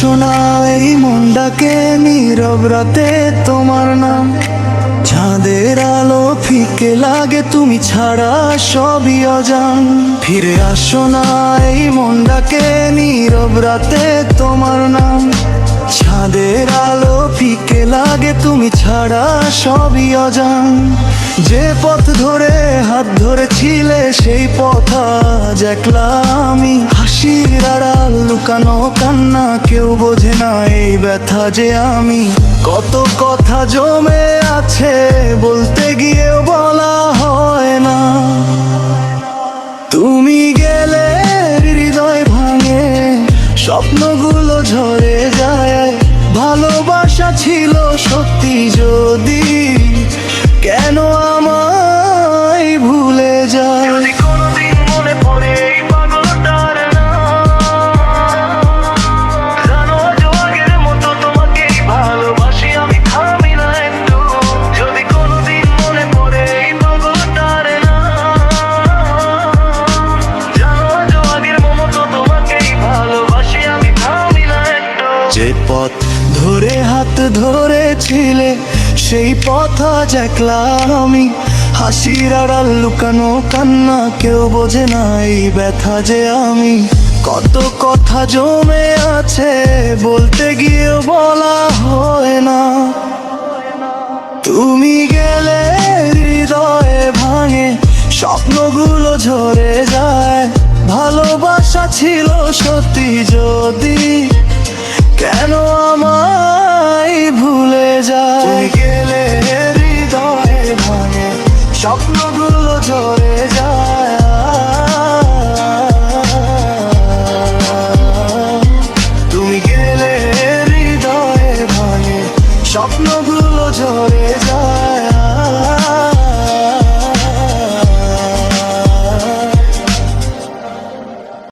আসো না এই মনটাকে নীরব রাতে তোমার নাম, চাঁদের আলো ফিকে লাগে তুমি ছাড়া সবই অজান। ফিরে আসো না এই মনটাকে নীরব রাতে তোমার নাম, চাঁদের আলো ফিকে লাগে তুমি ছাড়া সবই অজান। যে পথ ধরে হাত ধরেছিলে সেই পথ আজ একলা আমি, হাসির আড়াল লুকানো কান্না কেউ বোঝে না এই ব্যথা যে আমি। কত কথা জমে আছে বলতে গিয়েও বলা হয় না, তুমি গেলে হৃদয় ভাঙে স্বপ্নগুলো ঝরে যায়। ভালোবাসা ছিল সত্যি যদি কেন আমায় ভুলে যায়। কোনদিন মনে পড়ে এই পাগলটার জানো আগের মতো তোমাকে ভালোবাসি আমি থামি না একটু। যদি কোনদিন মনে পড়ে এই পাগলটার জানো আগের মতো তোমাকে ভালোবাসি আমি থামি না একটু। যে পথ ধরে হাত ধরেছিলে সেই পথ আজ একলা আমি, হাসির আড়াল লুকানো কান্না কেউ বোঝে না এই ব্যথা যে আমি। কত কথা জমে আছে বলতে গিয়েও বলা হয় না, তুমি গেলে হৃদয়ে ভাঙে স্বপ্নগুলো ঝরে যায়। ভালোবাসা ছিল সত্যি যদি কেন আমায় ভুলে যায়। তুমি গেলে হৃদয়ে ভাঙে স্বপ্নগুলো ঝরে যায়। তুমি গেলে হৃদয়ে ভাঙে স্বপ্নগুলো ঝরে যায়।